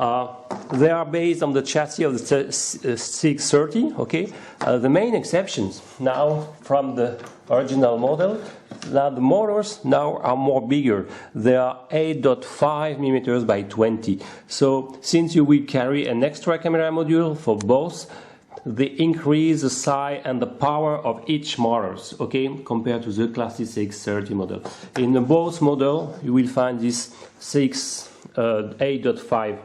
They are based on the chassis of the cx30. Okay, the main exceptions now from the original model. Now the motors now are more bigger. They are 8.5 millimeters by 20. So since you will carry an extra camera module for both, they increase the size and the power of each motors, okay, compared to the classic cx30 model. In both model, you will find this 8.5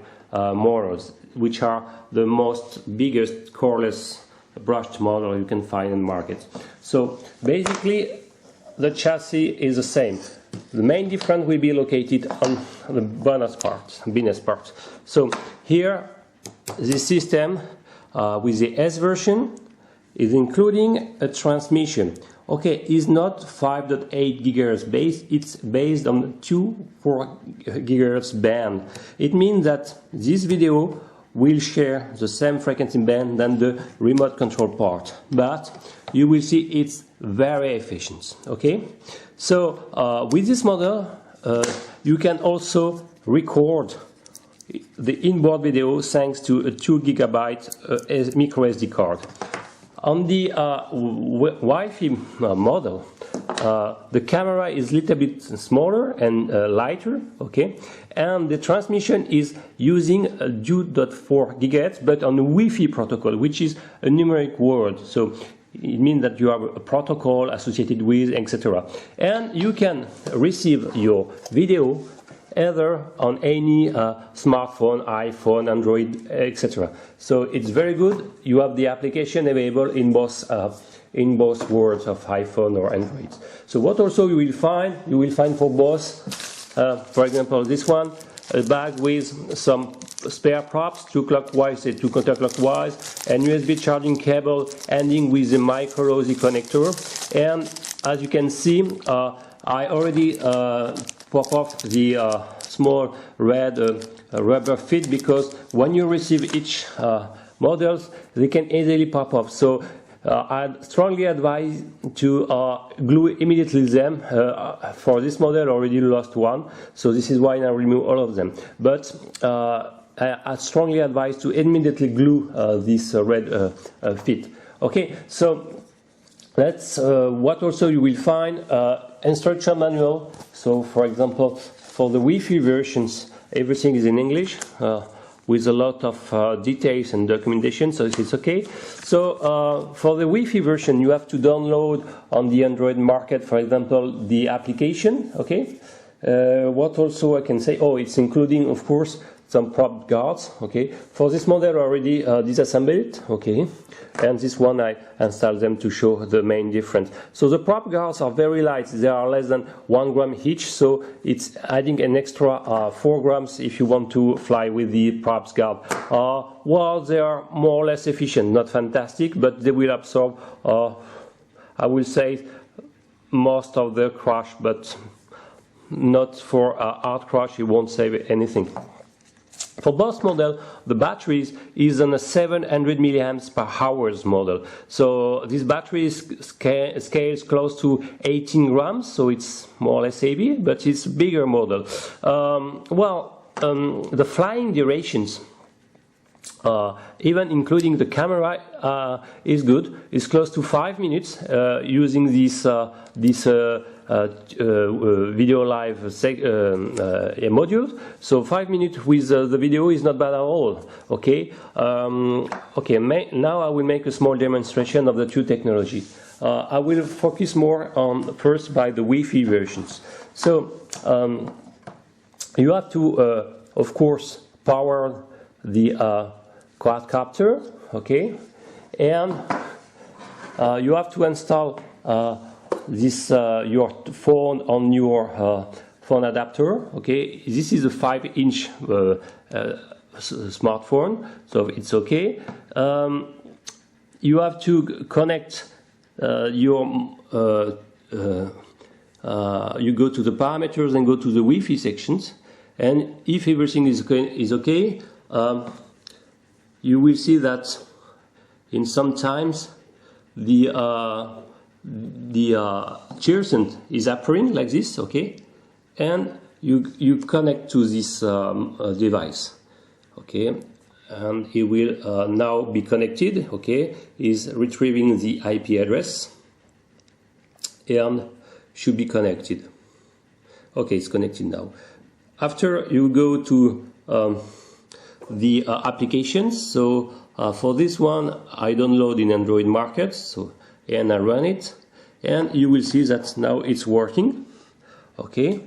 motors, which are the most biggest coreless brushed model you can find in the market. So basically, the chassis is the same. The main difference will be located on the bonus part. So here, this system with the S version is including a transmission. Okay, it's not 5.8 GHz base, it's based on 2.4 GHz band. It means that this video will share the same frequency band than the remote control part, but you will see it's very efficient. Okay, so with this model you can also record the inboard video thanks to a 2 GB micro SD card. On the Wi-Fi model, the camera is a little bit smaller and lighter, okay, and the transmission is using a 2.4 GHz, but on the Wi-Fi protocol, which is a numeric word. So it means that you have a protocol associated with, etc. And you can receive your video either on any smartphone, iPhone, Android, etc. So it's very good. You have the application available in both worlds of iPhone or Android. So what also you will find for both, for example, this one, a bag with some spare props, 2 clockwise, 2 counterclockwise, and USB charging cable ending with the micro USB connector. And as you can see, I already pop off the small red rubber feet, because when you receive each models, they can easily pop off. So I strongly advise to glue immediately them. For this model, I already lost one, so this is why I remove all of them. But I strongly advise to immediately glue this red feet. Okay, so that's what also you will find. Instruction manual. So for example, for the Wi-Fi versions, everything is in English with a lot of details and documentation, so it's okay. So for the Wi-Fi version, you have to download on the Android market, for example, the application. Okay. What also I can say? Oh, it's including, of course, some prop guards. Okay. For this model, I already disassembled it. Okay. And this one I installed them to show the main difference. So the prop guards are very light. They are less than 1 gram each, so it's adding an extra 4 grams if you want to fly with the props guard. Well, they are more or less efficient, not fantastic, but they will absorb, I will say, most of the crash, but not for hard crash. You won't save anything. For both models, the batteries is on a 700 milliamps per hours model. So this battery scales close to 18 grams, so it's more or less heavy, but it's a bigger model. The flying durations, even including the camera, is good. It's close to 5 minutes using this video live module. So 5 minutes with the video is not bad at all. Okay. Now I will make a small demonstration of the two technologies. I will focus more on first by the Wi-Fi versions. So you have to, of course, power the quadcopter. Okay, and you have to install this your phone on your phone adapter. Okay, this is a 5-inch smartphone, so it's okay. You have to connect your you go to the parameters and go to the Wi-Fi sections, and if everything is okay, you will see that in some times the cheersent is appearing like this, okay, and you connect to this device. okay, and it will now be connected, okay, is retrieving the IP address and should be connected. Okay, it's connected now. After you go to the applications, so for this one I download in Android Market, so and I run it, and you will see that now it's working. Okay,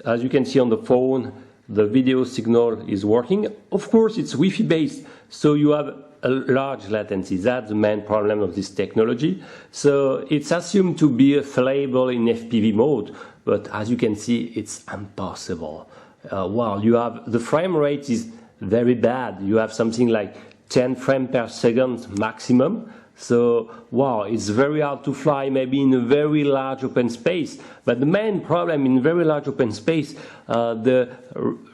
as you can see on the phone, the video signal is working. Of course, it's Wi-Fi based, so you have a large latency. That's the main problem of this technology. So it's assumed to be available in FPV mode, but as you can see, it's impossible. Wow, you have the frame rate is very bad. You have something like 10 frames per second maximum. So, wow, it's very hard to fly maybe in a very large open space. But the main problem in very large open space, the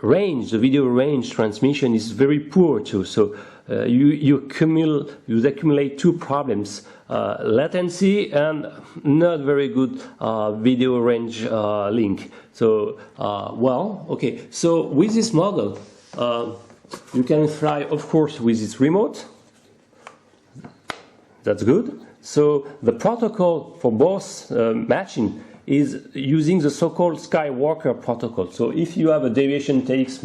range, the video range transmission is very poor too. So you accumulate two problems, latency and not very good video range link. So, well, okay, so with this model, you can fly, of course, with this remote. That's good. So the protocol for both matching is using the so-called Skywalker protocol. So if you have a deviation takes,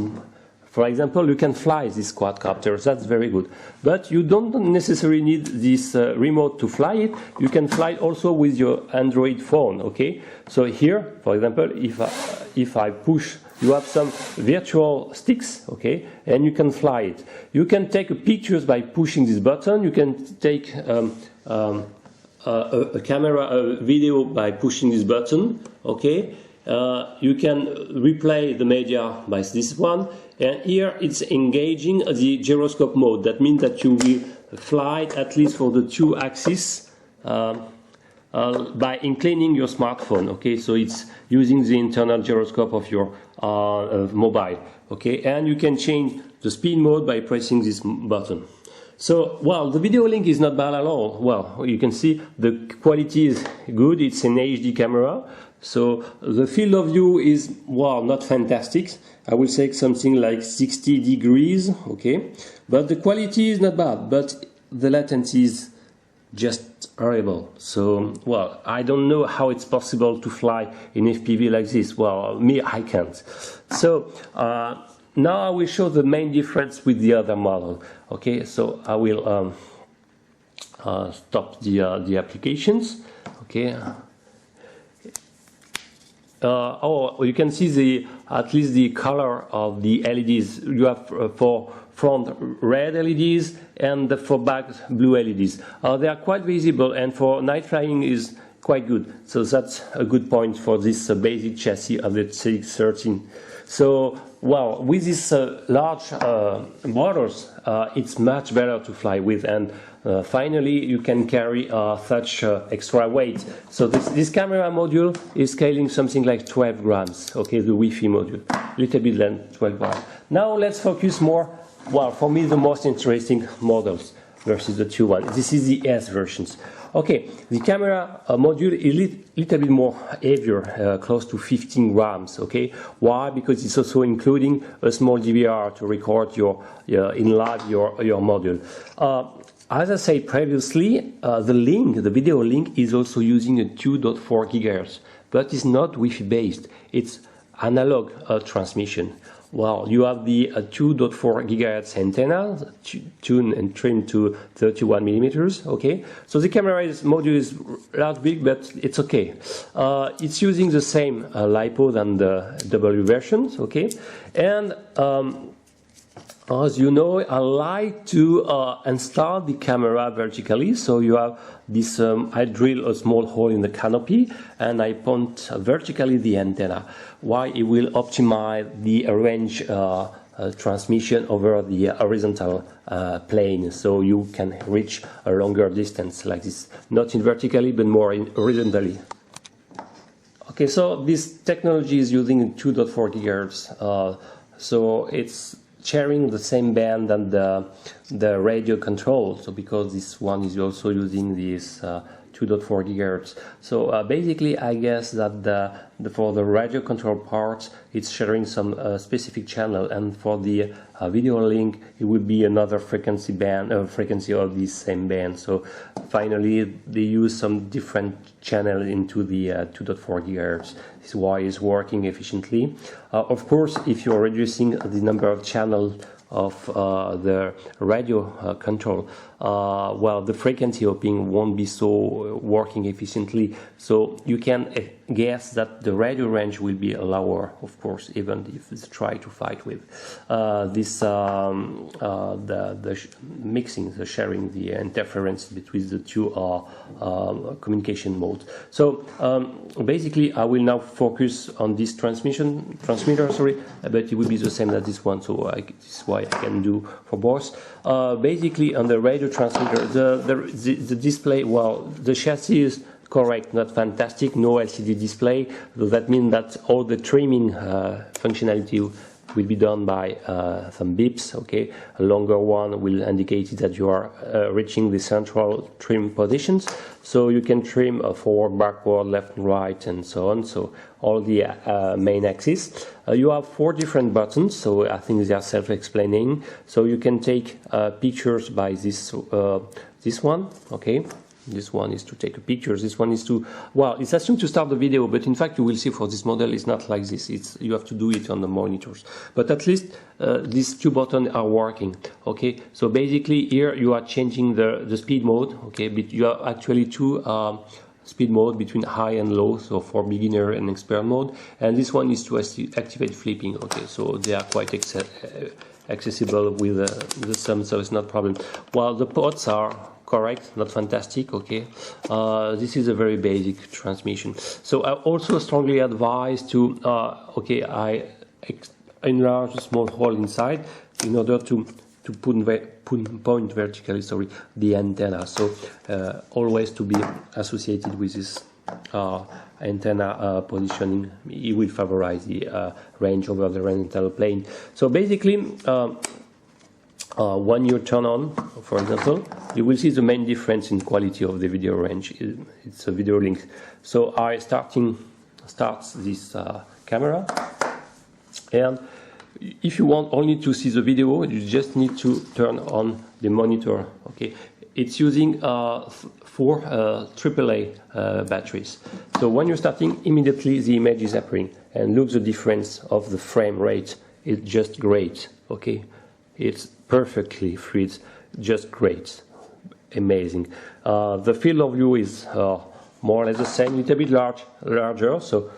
for example, you can fly this quadcopter. That's very good. But you don't necessarily need this remote to fly it. You can fly it also with your Android phone. Okay. So here, for example, if I push, you have some virtual sticks, okay, and you can fly it. You can take pictures by pushing this button. You can take a video by pushing this button, okay. You can replay the media by this one, and here it's engaging the gyroscope mode. That means that you will fly at least for the 2 axes by inclining your smartphone, okay. So it's using the internal gyroscope of your mobile, okay, and you can change the speed mode by pressing this button. So, well, the video link is not bad at all. Well, you can see the quality is good. It's an HD camera. So the field of view is, well, not fantastic. I will say something like 60 degrees, okay, but the quality is not bad, but the latency is just horrible. So, well, I don't know how it's possible to fly in FPV like this. Well, me, I can't. So now I will show the main difference with the other model. Okay, so I will stop the applications. Okay. Oh, you can see at least the color of the LEDs. You have for front red LEDs and for back blue LEDs. They are quite visible, and for night flying is quite good. So that's a good point for this basic chassis of the cx30. So, well, with these large motors, it's much better to fly with, and finally you can carry such extra weight. So this camera module is scaling something like 12 grams, okay, the Wi-Fi module, a little bit less than 12 grams. Now let's focus more, well, for me the most interesting models versus the 2.1. This is the S versions. Okay, the camera module is a little bit more heavier, close to 15 grams, okay? Why? Because it's also including a small DVR to record in live your module. As I said previously, the video link is also using a 2.4 GHz, but it's not Wi-Fi based. It's analog transmission. Well, you have the 2.4 GHz antenna, tuned and trimmed to 31 millimeters. Okay, so the camera module is large, big, but it's okay. It's using the same LiPo than the W versions. Okay, and as you know, I like to install the camera vertically. So you have this, I drill a small hole in the canopy and I point vertically the antenna. Why? It will optimize the range transmission over the horizontal plane. So you can reach a longer distance like this. Not in vertically, but more in horizontally. Okay, so this technology is using 2.4 GHz. So it's sharing the same band than the the radio control. So because this one is also using this 2.4 GHz. So basically, I guess that for the radio control part, it's sharing some specific channel, and for the video link, it will be another frequency band, frequency of this same band. So finally, they use some different channel into the 2.4 GHz. This is why it's working efficiently. Of course, if you're reducing the number of channels of the radio control, well, the frequency hopping won't be so working efficiently, so you can guess that the radio range will be lower, of course, even if it's try to fight with this mixing, the sharing, the interference between the two communication modes. So basically, I will now focus on this transmitter, sorry, but it will be the same as this one, so this is why I can do for both. Basically, on the radio transmitter, the display, well, the chassis is correct, not fantastic, no LCD display, so that means that all the trimming functionality will be done by some beeps, okay? A longer one will indicate that you are reaching the central trim positions, so you can trim forward, backward, left and right, and so on, so all the main axis. You have 4 different buttons, so I think they are self-explaining, so you can take pictures by this one, okay? This one is to take a picture, this one is to, well, it's assumed to start the video, but in fact you will see for this model it's not like this, you have to do it on the monitors. But at least these 2 buttons are working, okay? So basically here you are changing the speed mode, okay? But you have actually 2 speed mode between high and low, so for beginner and expert mode, and this one is to activate flipping, okay? So they are quite accessible with the sum, so it's not a problem. While the ports are correct, not fantastic, okay? This is a very basic transmission. So I also strongly advise to, okay, I enlarge a small hole inside in order to point vertically, sorry, the antenna. So always to be associated with this antenna positioning, it will favorize the range over the horizontal plane. So basically, when you turn on, for example, you will see the main difference in quality of the video range. It's a video link. So I start this camera, and if you want only to see the video, you just need to turn on the monitor. Okay, it's using 4 AAA batteries. So when you're starting, immediately the image is appearing, and look the difference of the frame rate. It's just great. Okay, it's perfectly fluid, just great, amazing. The field of view is more or less the same, a little bit larger, so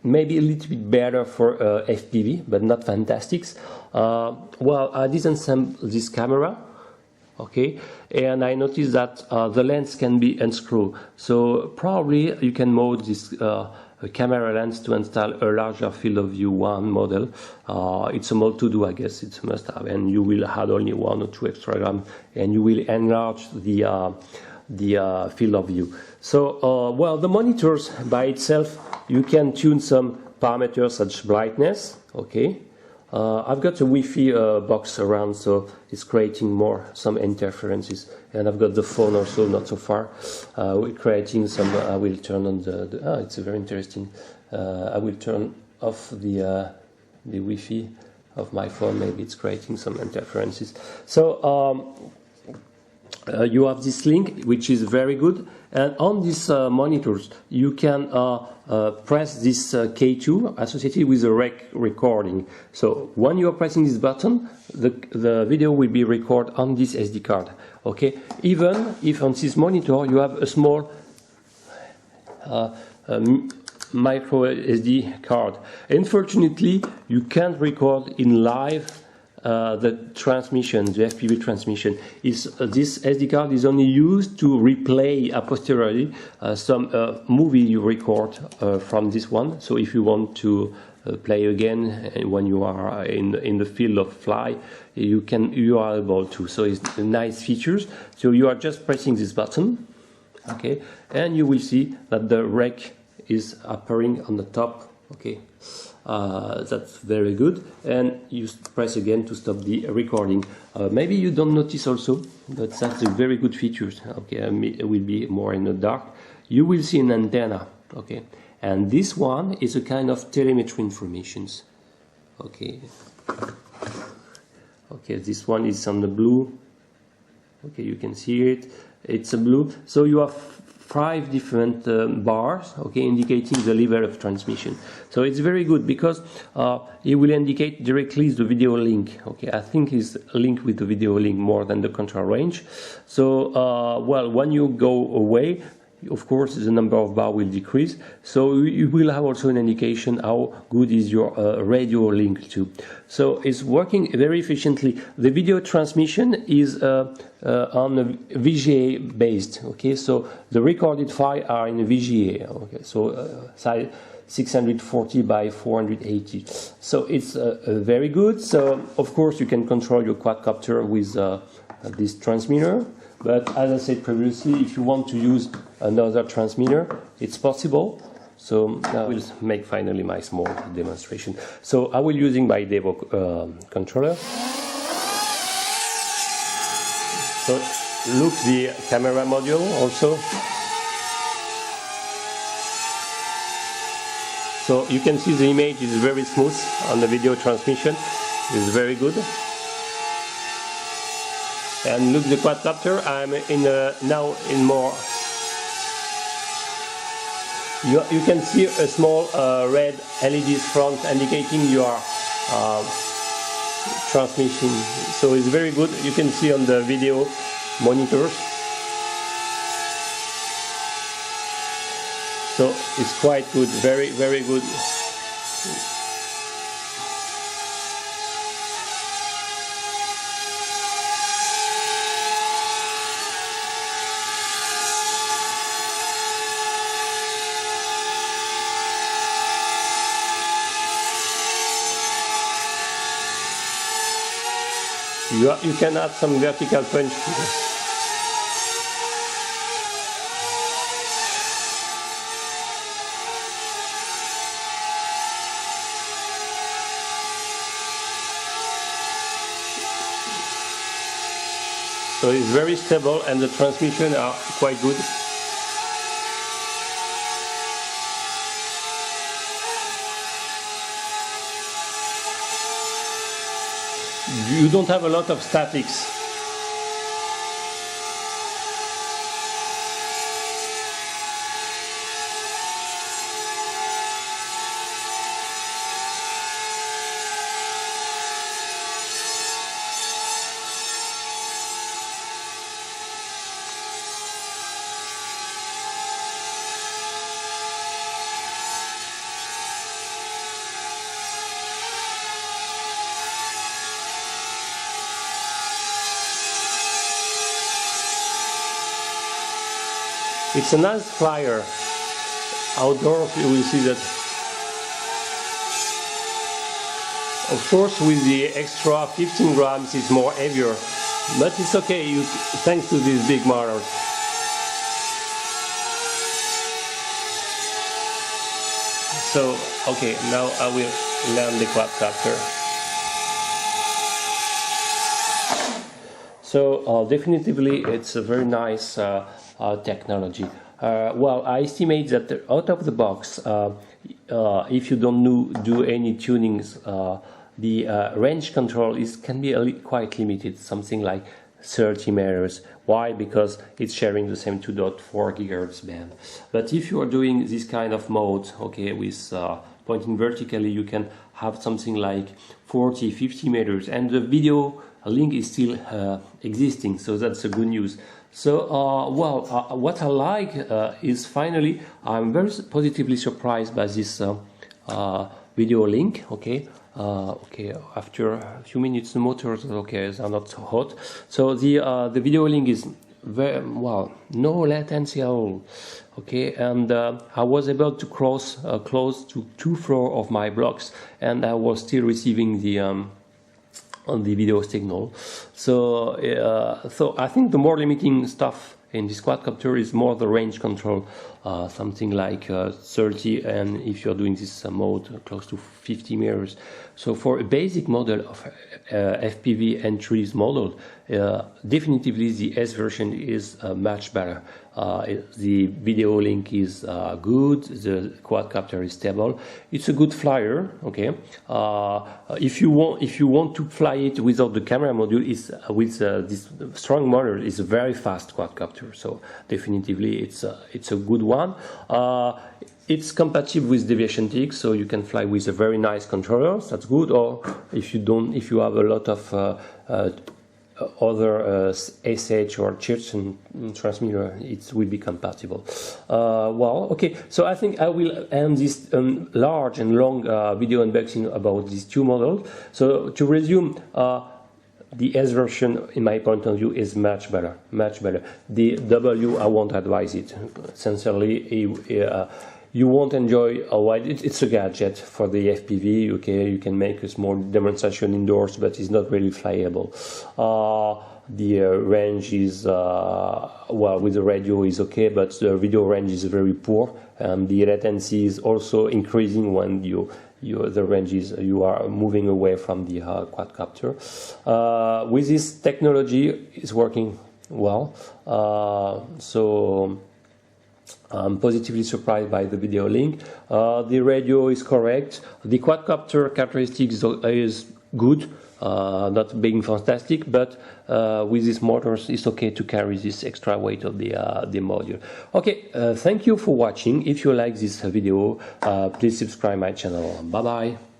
maybe a little bit better for FPV, but not fantastic. Well, I disassembled this camera, okay, and I noticed that the lens can be unscrewed, so probably you can mode this camera lens to install a larger field of view 1 model. It's a mode to do, I guess it's a must have, and you will add only 1 or 2 extra grams, and you will enlarge the field of view. So, well, the monitors by itself, you can tune some parameters such as brightness, okay. I've got a Wi-Fi box around, so it's creating some interferences, and I've got the phone also not so far. We're creating some. I will turn on it's very interesting. I will turn off the Wi-Fi of my phone. Maybe it's creating some interferences. So you have this link, which is very good, and on these monitors you can press this K2 associated with the rec recording. So when you are pressing this button, the video will be recorded on this SD card. Okay, even if on this monitor you have a small micro SD card. Unfortunately, you can't record in live the transmission, the FPV transmission. This SD card is only used to replay a posteriori some movie you record from this one. So if you want to play again when you are in the field of fly, you are able to. So it's nice features. So you are just pressing this button, okay, and you will see that the rec is appearing on the top Okay, that's very good, and you press again to stop the recording. Maybe you don't notice also, but that's a very good feature. Okay, it will be more in the dark. You will see an antenna. Okay, and this one is a kind of telemetry informations. Okay, okay, this one is on the blue. Okay, you can see it. It's a blue. So you have 5 different bars, okay, indicating the level of transmission. So it's very good because it will indicate directly the video link. Okay, I think it's linked with the video link more than the control range. So well, when you go away, of course the number of bar will decrease, so you will have also an indication how good is your radio link too. So it's working very efficiently. The video transmission is on a VGA based, okay, so the recorded file are in a VGA, okay, so size 640 by 480, so it's very good. So of course you can control your quadcopter with this transmitter. But as I said previously, if you want to use another transmitter, it's possible. So I will make finally my small demonstration. So I will using my Devo controller. So look the camera module also. So you can see the image is very smooth on the video transmission. It's very good. And look the quadcopter, I'm in now in more. You can see a small red LED front indicating your transmission. So it's very good. You can see on the video monitors. So it's quite good, very, very good. You can add some vertical punch. So it's very stable and the transmission are quite good. You don't have a lot of statics. It's a nice flyer. Outdoors you will see that. Of course with the extra 15 grams it's more heavier, but it's okay thanks to this big motor. So okay, now I will land the quadcopter. So definitively it's a very nice technology. Well, I estimate that out of the box, if you don't do any tunings, the range control can be quite limited, something like 30 meters. Why? Because it's sharing the same 2.4 gigahertz band. But if you are doing this kind of mode, okay, with pointing vertically, you can have something like 40-50 meters, and the video link is still existing, so that's a good news. So, what I like is finally, I'm very positively surprised by this video link. Okay, after a few minutes, the motors they're not so hot. So the video link is very well, no latency at all. Okay, and I was able to cross close to 2 floors of my blocks, and I was still receiving the on the video signal. So I think the more limiting stuff in this quadcopter is more the range control, something like 30, and if you're doing this mode, close to 50 meters. So for a basic model of FPV entries model, definitively the S version is much better. The video link is good, the quadcopter is stable. It's a good flyer. Okay, if you want to fly it without the camera module, is with this strong motor, is a very fast quadcopter. So definitively it's a good one. It's compatible with Deviation TX, so you can fly with a very nice controller. That's good. Or if you have a lot of other SH or church and transmitter, it will be compatible. Well, okay, so I think I will end this large and long video unboxing about these two models. So to resume, the S version, in my point of view, is much better, much better. The W, I won't advise it. Sincerely, you won't enjoy a wide. It's a gadget for the FPV. Okay, you can make a small demonstration indoors, but it's not really flyable. The range is well, with the radio is okay, but the video range is very poor, and the latency is also increasing when the range is, you are moving away from the quadcopter. With this technology, it's working well. So I'm positively surprised by the video link. The radio is correct. The quadcopter characteristics is good, not being fantastic, but with these motors, it's okay to carry this extra weight of the module. Okay, thank you for watching. If you like this video, please subscribe my channel. Bye bye.